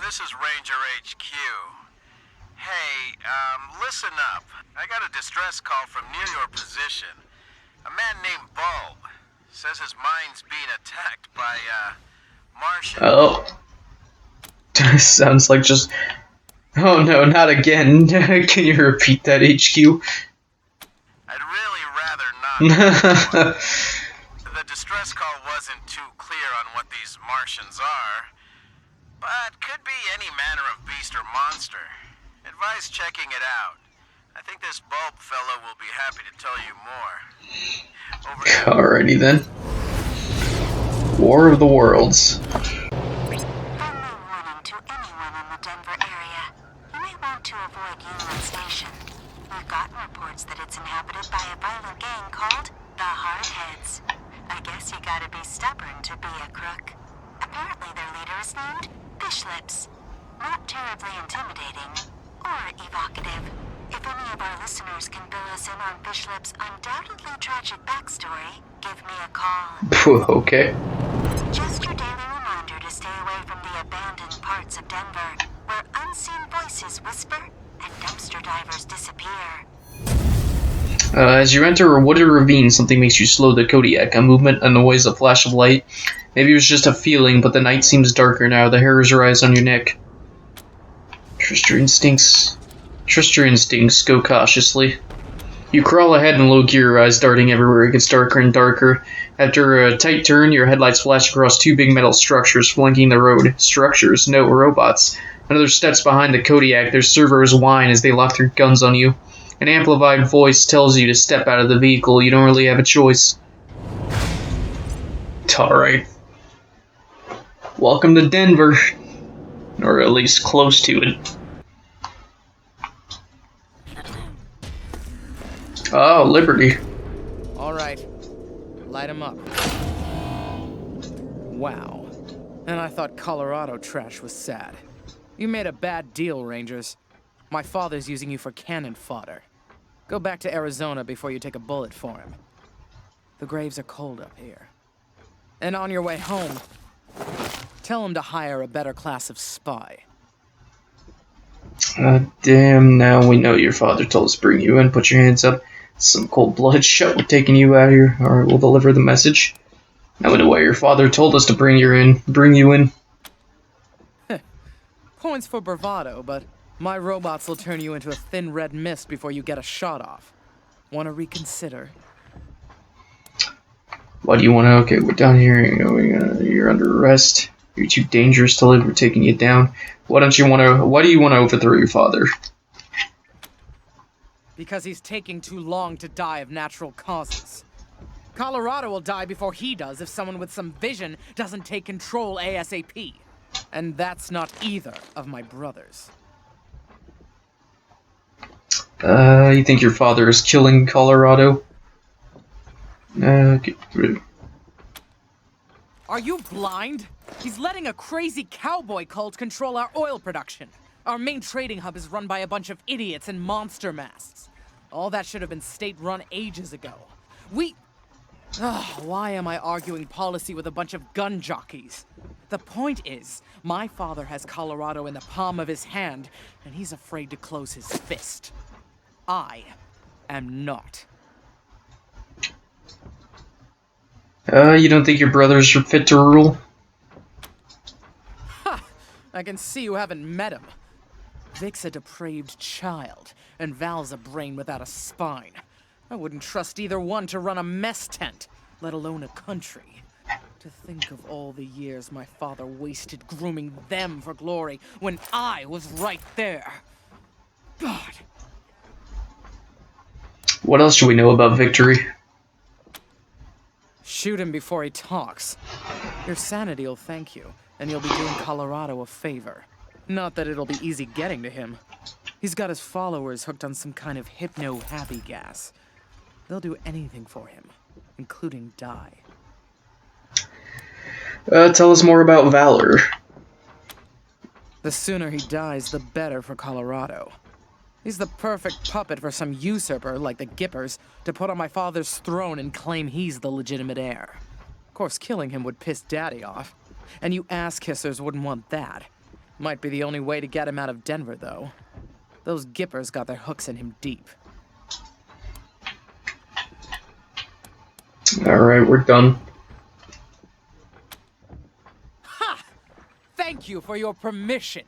this is Ranger HQ. Hey, listen up. I got a distress call from near your position. A man named Bulb says his mine's being attacked by, Martians. Oh. Sounds like just... Oh no, not again. Can you repeat that, HQ? I'd really rather not. The distress call wasn't too clear on what these Martians are, but could be any manner of beast or monster. Advise checking it out. I think this Bulb fellow will be happy to tell you more. Alrighty then. War of the Worlds. Friendly warning to anyone in the Denver area. You may want to avoid Union Station. We've gotten reports that it's inhabited by a violent gang called the Hardheads. I guess you gotta be stubborn to be a crook. Apparently their leader is named Fishlips. Not terribly intimidating or evocative. If any of our listeners can fill us in on Fishlips' undoubtedly tragic backstory, give me a call. Okay. Just your daily reminder to stay away from the abandoned parts of Denver, where unseen voices whisper and dumpster divers disappear. As you enter a wooded ravine, something makes you slow the Kodiak. A movement, a noise, a flash of light. Maybe it was just a feeling, but the night seems darker now. The hairs rise on your neck. Trust your instincts. Go cautiously. You crawl ahead in low gear, your eyes darting everywhere. It gets darker and darker. After a tight turn, your headlights flash across two big metal structures flanking the road. Structures, no robots. Another steps behind the Kodiak. Their servers whine as they lock their guns on you. An amplified voice tells you to step out of the vehicle. You don't really have a choice. Alright. Welcome to Denver. Or at least close to it. Oh, Liberty. Alright. Light 'em up. Wow. And I thought Colorado trash was sad. You made a bad deal, Rangers. My father's using you for cannon fodder. Go back to Arizona before you take a bullet for him. The graves are cold up here. And on your way home, tell him to hire a better class of spy. Damn, now we know your father told us to bring you in. Put your hands up. Some cold blood shut. We're taking you out here. Alright, we'll deliver the message. Now we know why your father told us to bring you in. Points for bravado, but my robots will turn you into a thin red mist before you get a shot off. Want to reconsider? Why do you want to? Okay, we're down here. You're under arrest. You're too dangerous to live. We're taking you down. Why do you want to overthrow your father? Because he's taking too long to die of natural causes. Colorado will die before he does if someone with some vision doesn't take control ASAP. And that's not either of my brothers. You think your father is killing Colorado? Get rid of... Are you blind? He's letting a crazy cowboy cult control our oil production. Our main trading hub is run by a bunch of idiots in monster masks. All that should have been state-run ages ago. Why am I arguing policy with a bunch of gun jockeys? The point is, my father has Colorado in the palm of his hand, and he's afraid to close his fist. I am not. You don't think your brothers are fit to rule? Ha! I can see you haven't met him. Vic's a depraved child, and Val's a brain without a spine. I wouldn't trust either one to run a mess tent, let alone a country. To think of all the years my father wasted grooming them for glory when I was right there. God. What else should we know about Victory? Shoot him before he talks. Your sanity will thank you, and you'll be doing Colorado a favor. Not that it'll be easy getting to him. He's got his followers hooked on some kind of hypno-happy gas. They'll do anything for him, including die. Tell us more about Valor. The sooner he dies, the better for Colorado. He's the perfect puppet for some usurper, like the Gippers, to put on my father's throne and claim he's the legitimate heir. Of course, killing him would piss Daddy off. And you ass-kissers wouldn't want that. Might be the only way to get him out of Denver, though. Those Gippers got their hooks in him deep. Alright, we're done. Ha! Thank you for your permission.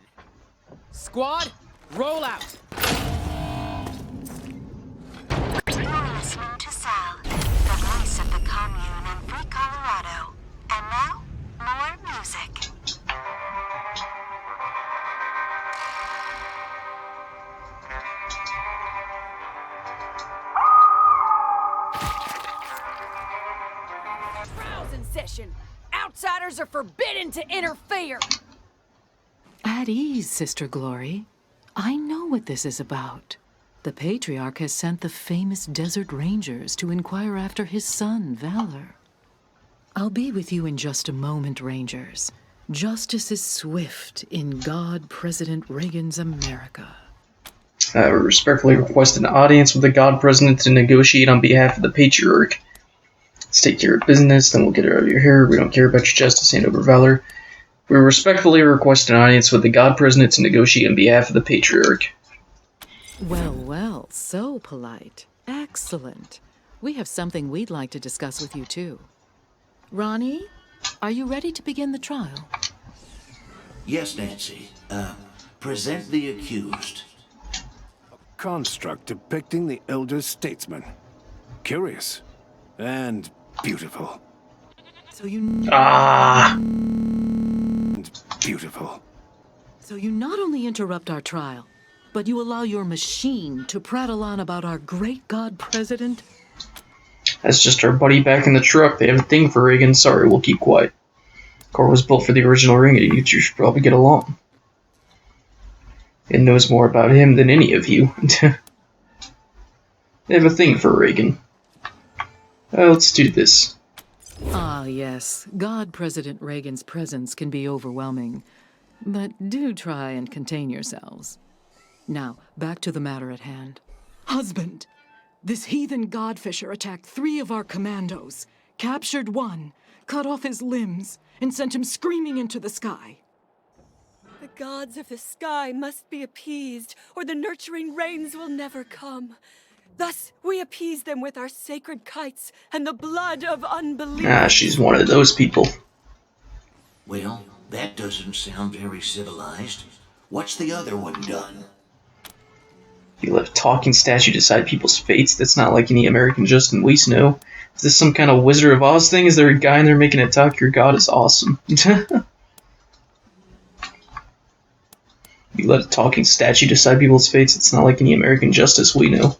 Squad, roll out. You're listening to Sal, the voice of the commune in free Colorado. And now, more music. Trials in session. Outsiders are forbidden to interfere. At ease, Sister Glory. I know what this is about. The Patriarch has sent the famous Desert Rangers to inquire after his son, Valor. I'll be with you in just a moment, Rangers. Justice is swift in God President Reagan's America. We respectfully request an audience with the God President to negotiate on behalf of the Patriarch. Let's take care of business, then we'll get out of your hair. We don't care about your justice, hand over valor. We respectfully request an audience with the God President to negotiate on behalf of the Patriarch. Well, well, so polite. Excellent. We have something we'd like to discuss with you, too. Ronnie, are you ready to begin the trial? Yes, Nancy. Present the accused. Construct depicting the elder statesman. Curious. And beautiful. So you... And beautiful. So you not only interrupt our trial, but you allow your machine to prattle on about our great God President? That's just our buddy back in the truck. They have a thing for Reagan. Sorry, we'll keep quiet. Car was built for the original ring, and you two should probably get along. It knows more about him than any of you. They have a thing for Reagan. Let's do this. Ah, yes. God President Reagan's presence can be overwhelming. But do try and contain yourselves. Now, back to the matter at hand. Husband! This heathen godfisher attacked 3 of our commandos, captured 1, cut off his limbs, and sent him screaming into the sky. The gods of the sky must be appeased, or the nurturing rains will never come. Thus, we appease them with our sacred kites and the blood of unbelief. She's one of those people. Well, that doesn't sound very civilized. What's the other one done? You let a talking statue decide people's fates? That's not like any American justice we know. Is this some kind of Wizard of Oz thing? Is there a guy in there making it talk? Your god is awesome. You let a talking statue decide people's fates? It's not like any American justice we know.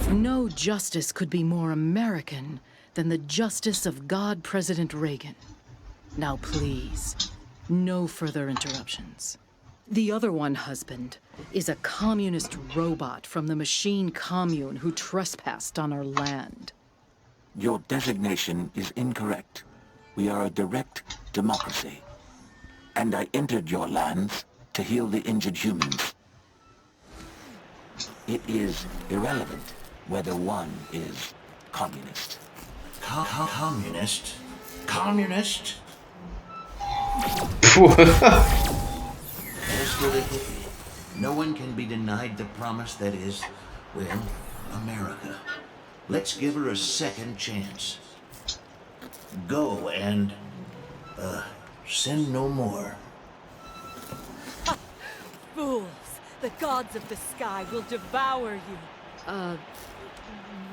No justice could be more American than the justice of God President Reagan. Now please, no further interruptions. The other one, husband, is a communist robot from the machine commune who trespassed on our land. Your designation is incorrect. We are a direct democracy. And I entered your lands to heal the injured humans. It is irrelevant whether one is communist. Communist? Communist? As for the hippie, no one can be denied the promise that is, well, America. Let's give her a second chance. Go and, sin no more. Fools! The gods of the sky will devour you.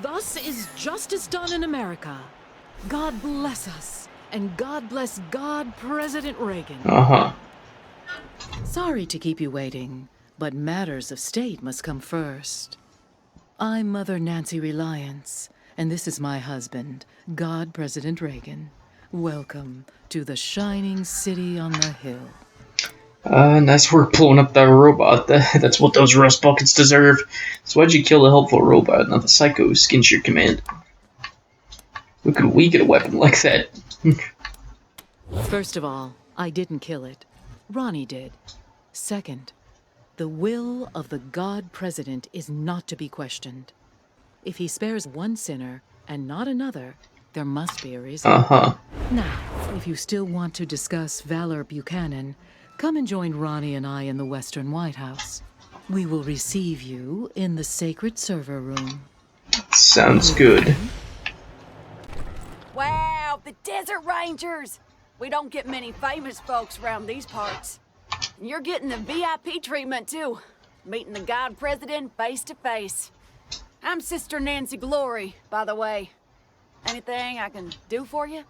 Thus is justice done in America. God bless us, and God bless God President Reagan. Uh-huh. Sorry to keep you waiting, but matters of state must come first. I'm Mother Nancy Reliance, and this is my husband, God President Reagan. Welcome to the shining city on the hill. Nice work blowing up that robot. That's what those rust buckets deserve. So why'd you kill the helpful robot, not the psycho who skins your command? Where could we get a weapon like that? First of all, I didn't kill it. Ronnie did. Second, the will of the God President is not to be questioned. If he spares one sinner and not another, there must be a reason. Uh-huh. Now, if you still want to discuss Valor Buchanan, Come and join Ronnie and I in the Western White House. We will receive you in the sacred server room. Sounds good. Wow, the Desert Rangers! We don't get many famous folks around these parts. And you're getting the VIP treatment, too. Meeting the God President face to face. I'm Sister Nancy Glory, by the way. Anything I can do for you?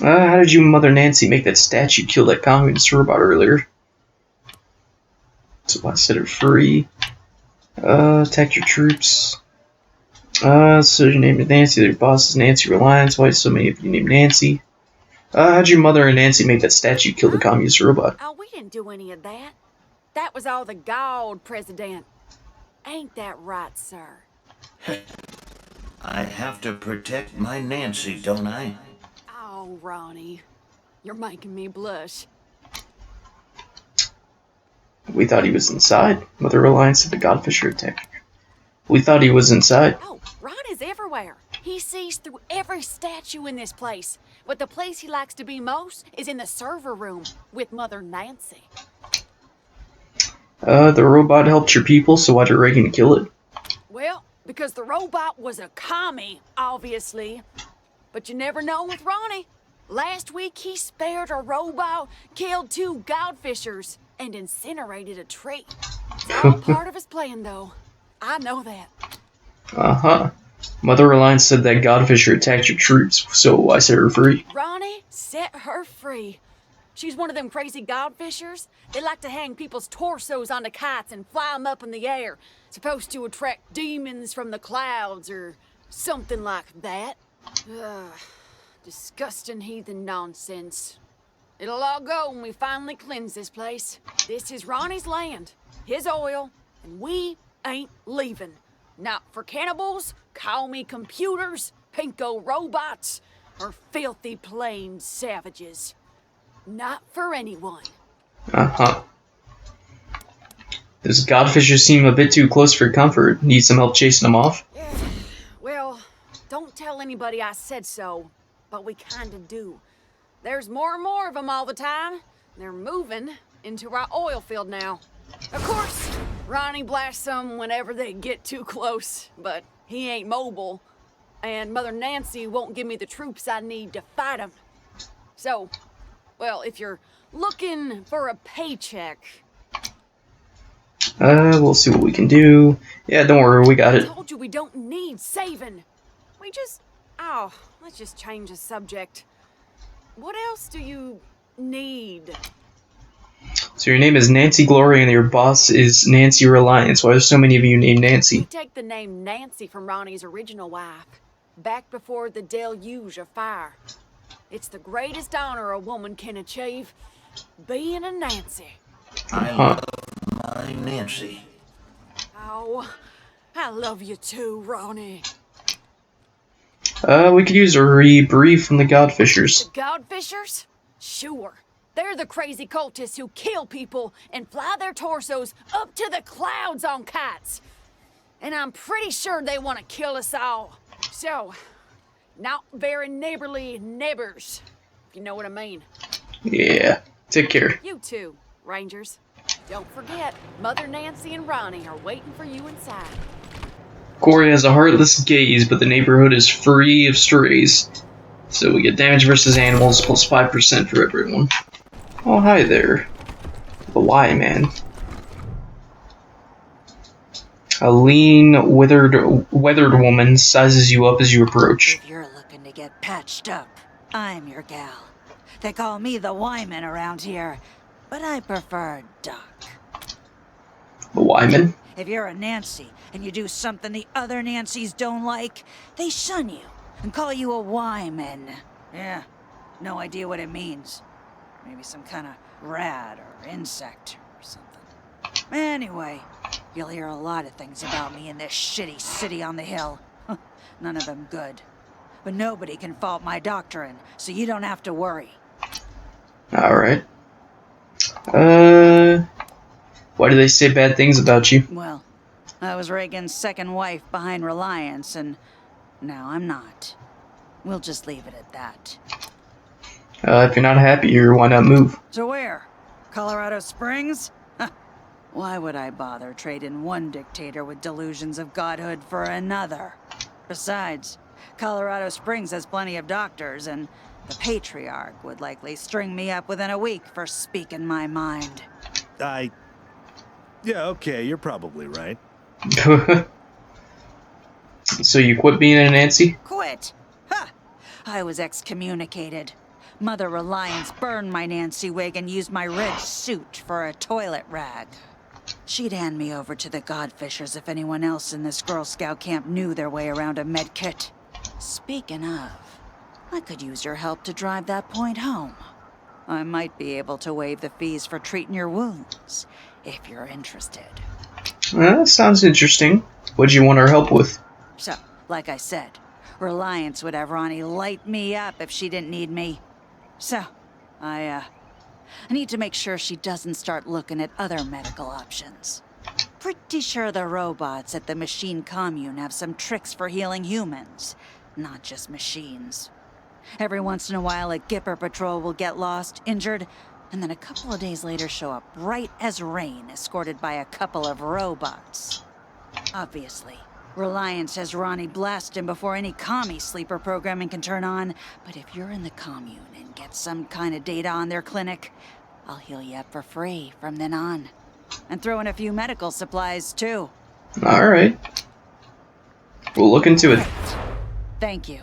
How did you, Mother Nancy, make that statue kill that communist robot earlier? So I set her free. Attack your troops. So your name is Nancy, your boss is Nancy Reliance. Why so many of you named Nancy? How'd your mother and Nancy make that statue kill the communist robot? Oh, we didn't do any of that. That was all the God President. Ain't that right, sir? I have to protect my Nancy, don't I? Oh, Ronnie. You're making me blush. We thought he was inside. Mother Reliance said the Godfisher attacked. We thought he was inside. Oh, Ronnie's everywhere. He sees through every statue in this place. But the place he likes to be most is in the server room with Mother Nancy. The robot helped your people, so why did Reagan kill it? Well, because the robot was a commie, obviously. But you never know with Ronnie. Last week he spared a robot, killed 2 Godfishers, and incinerated a tree. It's all part of his plan, though. I know that. Uh-huh. Mother Reliance said that Godfisher attacked your troops, so I set her free. Ronnie set her free. She's one of them crazy Godfishers. They like to hang people's torsos onto kites and fly them up in the air. Supposed to attract demons from the clouds or something like that. Ugh, disgusting heathen nonsense. It'll all go when we finally cleanse this place. This is Ronnie's land, his oil, and we ain't leaving. Not for cannibals, call me computers, pinko robots, or filthy plain savages. Not for anyone. Uh-huh. This Godfisher seem a bit too close for comfort. Need some help chasing them off? Well, don't tell anybody I said so, but we kinda do. There's more and more of them all the time. They're moving into our oil field now. Of course, Ronnie blasts them whenever they get too close, but he ain't mobile. And Mother Nancy won't give me the troops I need to fight them. So, well, if you're looking for a paycheck... We'll see what we can do. Yeah, don't worry, we got I it. told you we don't need saving. We just... Oh, let's just change the subject. What else do you need? So your name is Nancy Glory and your boss is Nancy Reliance. Why are so many of you named We Nancy? take the name Nancy from Ronnie's original wife, back before the deluge of fire. It's the greatest honor a woman can achieve, being a Nancy. I love my Nancy. Oh, I love you too, Ronnie. We could use a rebrief from the Godfishers. The Godfishers? Sure. They're the crazy cultists who kill people and fly their torsos up to the clouds on kites. And I'm pretty sure they want to kill us all. So, not very neighborly neighbors, if you know what I mean. Yeah. Take care. You too, Rangers. Don't forget, Mother Nancy and Ronnie are waiting for you inside. Corey has a heartless gaze, but the neighborhood is free of strays. So we get damage versus animals plus 5% for everyone. Oh, hi there. The Y man. A lean, weathered woman sizes you up as you approach. If you're looking to get patched up, I'm your gal. They call me the Wyman around here, but I prefer Doc. The Wyman? If you're a Nancy and you do something the other Nancys don't like, they shun you and call you a Wyman. Yeah, no idea what it means. Maybe some kind of rat or insect or something. Anyway, you'll hear a lot of things about me in this shitty city on the hill. None of them good. But nobody can fault my doctrine, so you don't have to worry. Alright. Why do they say bad things about you? Well, I was Reagan's second wife behind Reliance, and now I'm not. We'll just leave it at that. If you're not happy here, why not move? So where? Colorado Springs? Huh. Why would I bother trading one dictator with delusions of godhood for another? Besides, Colorado Springs has plenty of doctors, and the patriarch would likely string me up within a week for speaking my mind. Yeah, okay, you're probably right. So you quit being a Nancy? Quit! Ha! I was excommunicated. Mother Reliance burned my Nancy wig and used my red suit for a toilet rag. She'd hand me over to the Godfishers if anyone else in this Girl Scout camp knew their way around a medkit. Speaking of, I could use your help to drive that point home. I might be able to waive the fees for treating your wounds, if you're interested. That sounds interesting. What'd you want our help with? So, like I said, Reliance would have Ronnie light me up if she didn't need me. So, I need to make sure she doesn't start looking at other medical options. Pretty sure the robots at the machine commune have some tricks for healing humans, not just machines. Every once in a while, a Gipper patrol will get lost, injured, and then a couple of days later show up bright as rain, escorted by a couple of robots. Obviously, Reliance has Ronnie blast him before any commie sleeper programming can turn on, but if you're in the commune and get some kind of data on their clinic, I'll heal you up for free from then on. And throw in a few medical supplies, too. Alright. We'll look into it. Thank you.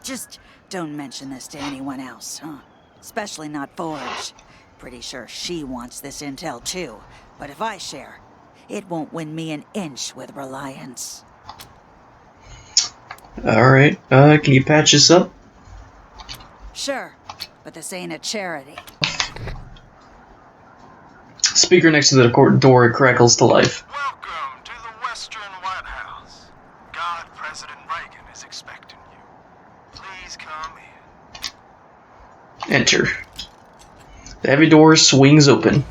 Just don't mention this to anyone else, huh? Especially not Forge. Pretty sure she wants this intel too. But if I share, it won't win me an inch with Reliance. Alright, can you patch this up? Sure, but this ain't a charity. Speaker next to the door crackles to life. Welcome to the Western White House. God President Reagan is expecting you. Please come in. Enter. The heavy door swings open.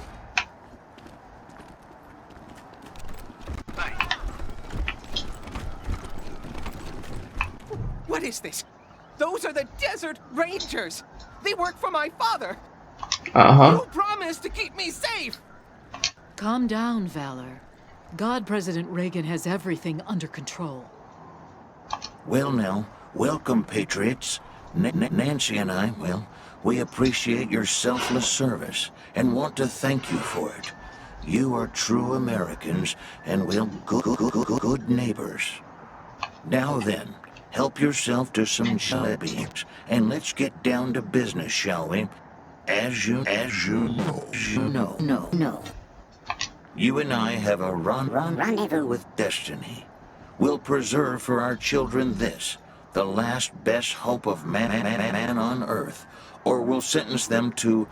What is this? Those are the Desert Rangers! They work for my father! Uh-huh. You promised to keep me safe! Calm down, Valor. God President Reagan has everything under control. Well now, welcome, Patriots. Nancy and I, well, we appreciate your selfless service and want to thank you for it. You are true Americans and, well, good neighbors. Now then, help yourself to some jelly beans and let's get down to business, shall we? As you know. You and I have a rendezvous with destiny. We'll preserve for our children this, the last best hope of man on Earth, or we'll sentence them to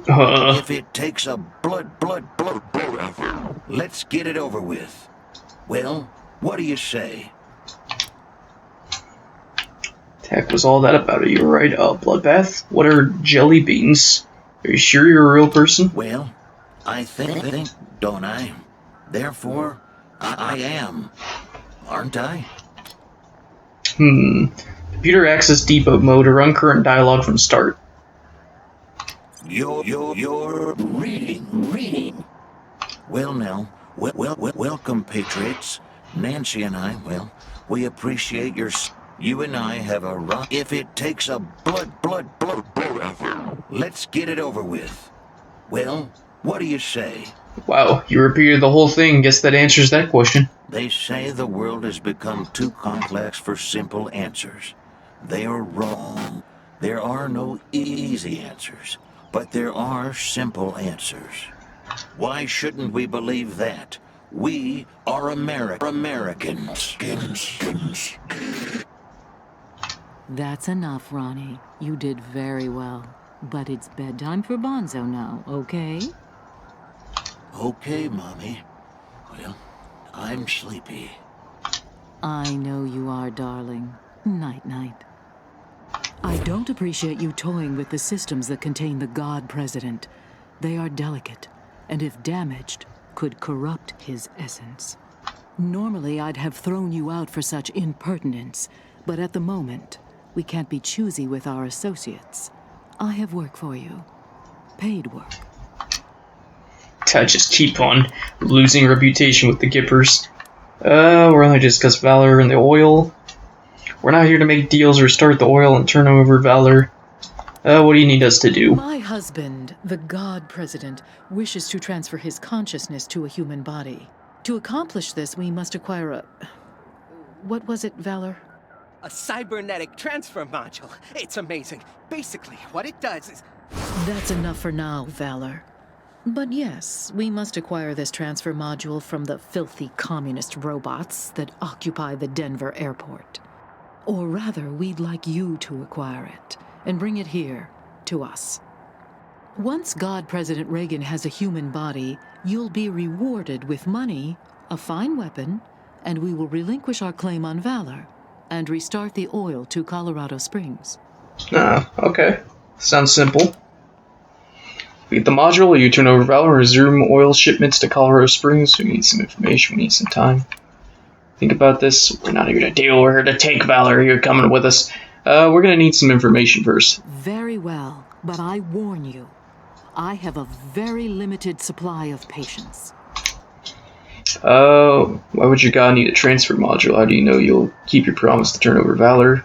if it takes a blood, let's get it over with. Well, what do you say? Heck was all that about it? You were right. Bloodbath? What are jelly beans? Are you sure you're a real person? Well, I think, don't I? Therefore, I am. Aren't I? Computer access debug mode or run current dialogue from start. You're reading. Well now, welcome, Patriots. Nancy and I, well, we appreciate your... You and I have a if it takes a blood, let's get it over with. Well, what do you say? Wow, you repeated the whole thing. Guess that answers that question. They say the world has become too complex for simple answers. They are wrong. There are no easy answers, but there are simple answers. Why shouldn't we believe that? We are Americans. That's enough, Ronnie. You did very well. But it's bedtime for Bonzo now, okay? Okay, Mommy. Well, I'm sleepy. I know you are, darling. Night-night. I don't appreciate you toying with the systems that contain the God President. They are delicate, and if damaged, could corrupt his essence. Normally, I'd have thrown you out for such impertinence, but at the moment, We can't be choosy with our associates. I have work for you. Paid work. I just keep on losing reputation with the Gippers. We're only discuss Valor and the oil. We're not here to make deals, restart the oil, and turn over Valor. What do you need us to do? My husband, the God President, wishes to transfer his consciousness to a human body. To accomplish this, we must acquire a... What was it, Valor? A cybernetic transfer module. It's amazing. Basically, what it does is... That's enough for now, Valor. But yes, we must acquire this transfer module from the filthy communist robots that occupy the Denver airport. Or rather, we'd like you to acquire it and bring it here, to us. Once God President Reagan has a human body, you'll be rewarded with money, a fine weapon, and we will relinquish our claim on Valor and restart the oil to Colorado Springs. Okay. Sounds simple. We get the module, you turn over Valor, resume oil shipments to Colorado Springs. We need some information, we need some time. Think about this. We're not here to deal, we're here to take Valor. You're coming with us. We're gonna need some information first. Very well, but I warn you, I have a very limited supply of patience. Why would your god need a transfer module? How do you know you'll keep your promise to turn over Valor?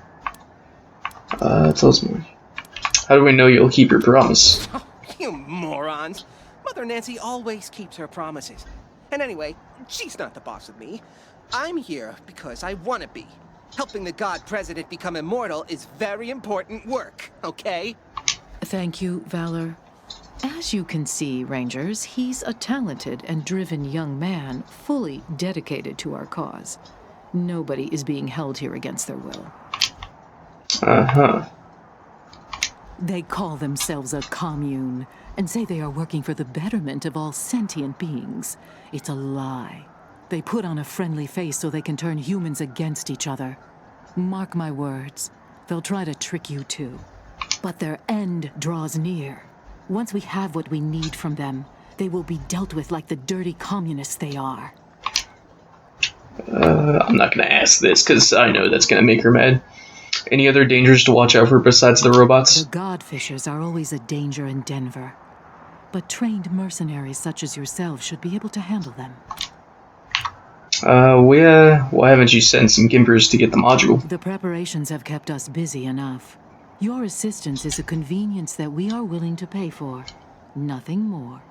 Tell us more. How do we know you'll keep your promise? Oh, you morons. Mother Nancy always keeps her promises. And anyway, she's not the boss of me. I'm here because I want to be. Helping the God President become immortal is very important work, okay? Thank you, Valor. As you can see, Rangers, he's a talented and driven young man, fully dedicated to our cause. Nobody is being held here against their will. Uh-huh. They call themselves a commune and say they are working for the betterment of all sentient beings. It's a lie. They put on a friendly face so they can turn humans against each other. Mark my words, they'll try to trick you too. But their end draws near. Once we have what we need from them, they will be dealt with like the dirty communists they are. I'm not gonna ask this, because I know that's gonna make her mad. Any other dangers to watch out for besides the robots? The Godfishers are always a danger in Denver. But trained mercenaries such as yourselves should be able to handle them. Why haven't you sent some Gimpers to get the module? The preparations have kept us busy enough. Your assistance is a convenience that we are willing to pay for. Nothing more.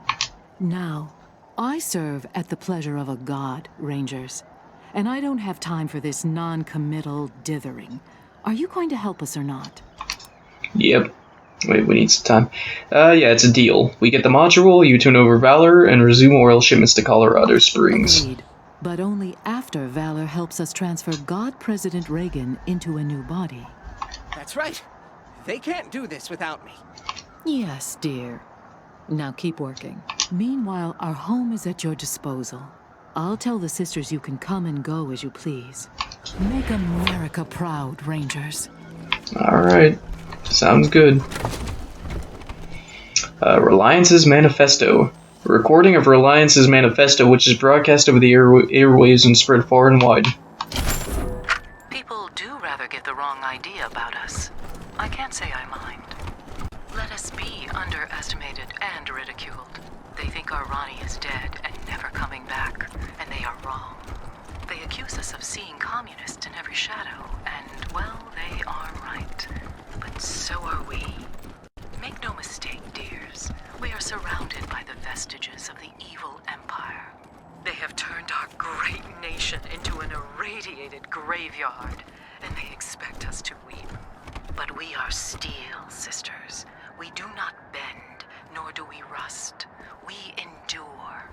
Now, I serve at the pleasure of a god, Rangers. And I don't have time for this non-committal dithering. Are you going to help us or not? Yep. Wait, we need some time. Yeah, it's a deal. We get the module, you turn over Valor, and resume oil shipments to Colorado Springs. Agreed. But only after Valor helps us transfer God President Reagan into a new body. That's right. They can't do this without me. Yes, dear. Now keep working. Meanwhile, our home is at your disposal. I'll tell the sisters you can come and go as you please. Make America proud, Rangers. Alright. Sounds good. Reliance's Manifesto. A recording of Reliance's Manifesto, which is broadcast over the airwaves and spread far and wide. People do rather get the wrong idea about us. I can't say I mind. Let us be underestimated and ridiculed. They think our Ronnie is dead and never coming back, and they are wrong. They accuse us of seeing communists in every shadow, and, well, they are right. But so are we. Make no mistake, dears. We are surrounded by the vestiges of the evil empire. They have turned our great nation into an irradiated graveyard, and they expect us to weep. But we are steel, sisters. We do not bend, nor do we rust. We endure.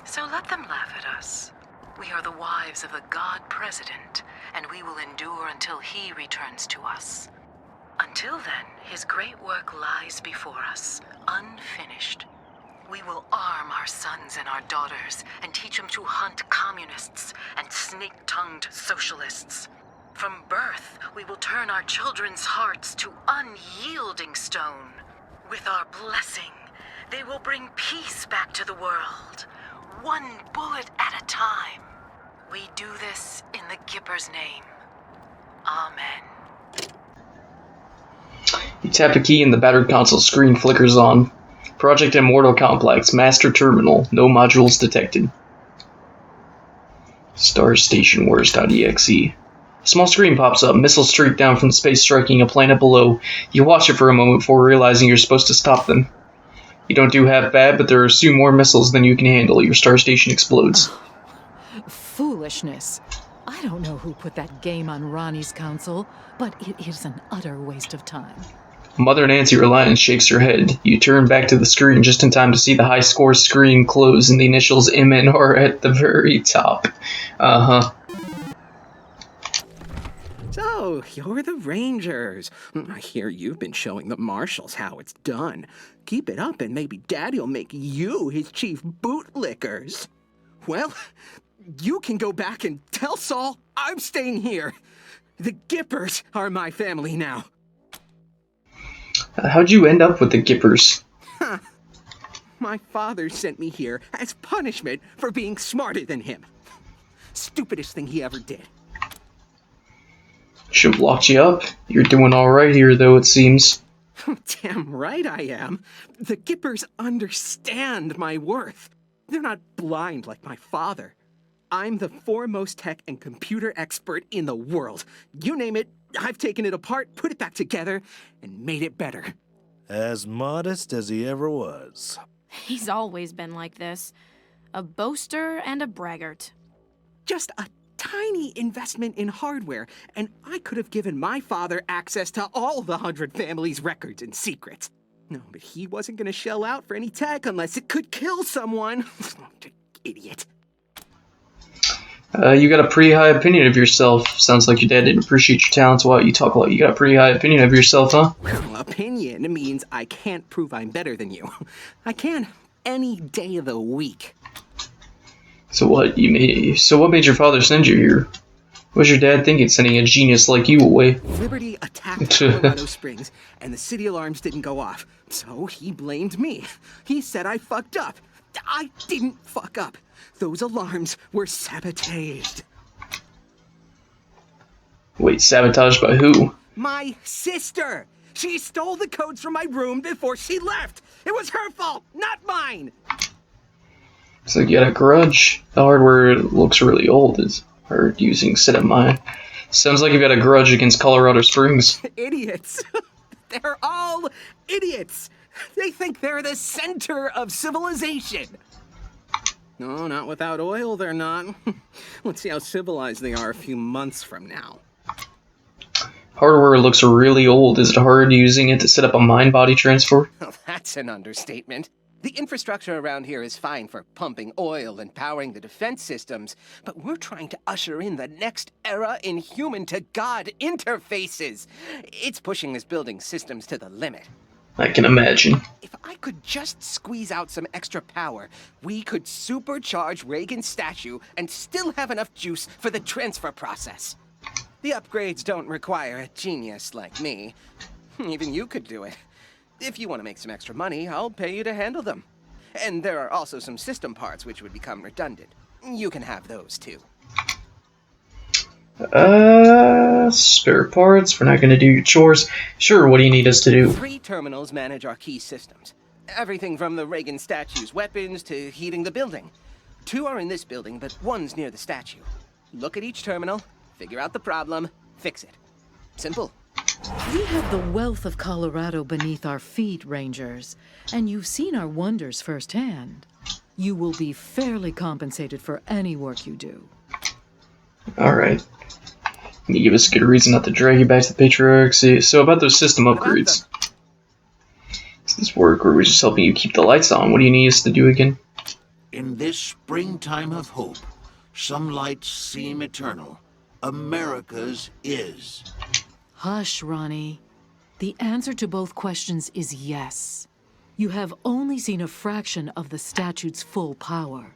So let them laugh at us. We are the wives of the God President, and we will endure until he returns to us. Until then, his great work lies before us, unfinished. We will arm our sons and our daughters and teach them to hunt communists and snake-tongued socialists. From birth, we will turn our children's hearts to unyielding stone. With our blessing, they will bring peace back to the world, one bullet at a time. We do this in the Gipper's name. Amen. You tap a key and the battered console screen flickers on. Project Immortal Complex, Master Terminal, no modules detected. StarStationWars.exe. A small screen pops up, missiles streak down from space, striking a planet below. You watch it for a moment before realizing you're supposed to stop them. You don't do half bad, but there are soon more missiles than you can handle. Your star station explodes. Foolishness. I don't know who put that game on Ronnie's console, but it is an utter waste of time. Mother Nancy Reliance shakes her head. You turn back to the screen just in time to see the high score screen close and the initials MNR at the very top. Uh-huh. So, you're the Rangers. I hear you've been showing the Marshals how it's done. Keep it up and maybe Daddy'll make you his chief bootlickers. Well, you can go back and tell Saul I'm staying here. The Gippers are my family now. How'd you end up with the Gippers? My father sent me here as punishment for being smarter than him. Stupidest thing he ever did. Should have locked you up. You're doing alright here, though, it seems. Damn right I am. The Gippers understand my worth. They're not blind like my father. I'm the foremost tech and computer expert in the world. You name it, I've taken it apart, put it back together, and made it better. As modest as he ever was. He's always been like this. A boaster and a braggart. Just a tiny investment in hardware, and I could have given my father access to all the 100 families' records and secrets. No, but he wasn't going to shell out for any tech unless it could kill someone. Idiot. You got a pretty high opinion of yourself. Sounds like your dad didn't appreciate your talents while you talk a lot. You got a pretty high opinion of yourself, huh? Well, opinion means I can't prove I'm better than you. I can any day of the week. So what made your father send you here? What was your dad thinking, sending a genius like you away? Liberty attacked Colorado Springs, and the city alarms didn't go off. So he blamed me. He said I fucked up. I didn't fuck up. Those alarms were sabotaged. Wait, sabotaged by who? My sister! She stole the codes from my room before she left! It was her fault, not mine! It's like you got a grudge. The hardware looks really old. Is hard using set of mine. Sounds like you got a grudge against Colorado Springs. Idiots. They're all idiots. They think they're the center of civilization. No, not without oil, they're not. Let's see how civilized they are a few months from now. Hardware looks really old. Is it hard using it to set up a mind-body transfer? Well, that's an understatement. The infrastructure around here is fine for pumping oil and powering the defense systems, but we're trying to usher in the next era in human-to-God interfaces. It's pushing this building's systems to the limit. I can imagine. If I could just squeeze out some extra power, we could supercharge Reagan's statue and still have enough juice for the transfer process. The upgrades don't require a genius like me. Even you could do it. If you want to make some extra money, I'll pay you to handle them. And there are also some system parts which would become redundant. You can have those too. Spare parts? We're not gonna do your chores. Sure, what do you need us to do? 3 terminals manage our key systems. Everything from the Reagan statue's weapons to heating the building. 2 are in this building, but 1's near the statue. Look at each terminal, figure out the problem, fix it. Simple. We have the wealth of Colorado beneath our feet, Rangers, and you've seen our wonders firsthand. You will be fairly compensated for any work you do. Alright. Can you give us a good reason not to drag you back to the patriarchy? So about those system upgrades. Is this work or are we just helping you keep the lights on? What do you need us to do again? In this springtime of hope, some lights seem eternal. America's is. Hush, Ronnie. The answer to both questions is yes. You have only seen a fraction of the statute's full power.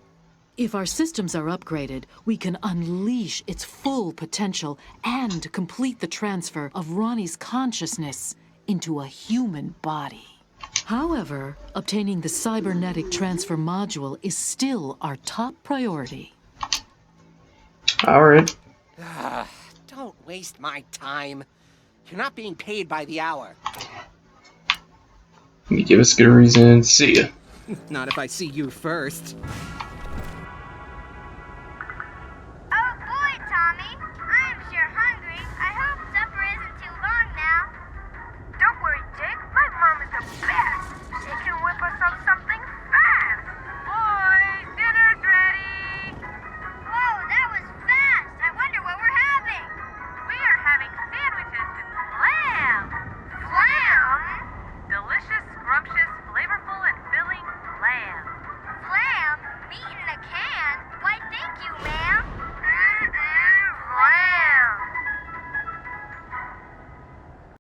If our systems are upgraded, we can unleash its full potential and complete the transfer of Ronnie's consciousness into a human body. However, obtaining the cybernetic transfer module is still our top priority. Alright. Don't waste my time. You're not being paid by the hour. You give us a good reason. See ya. Not if I see you first.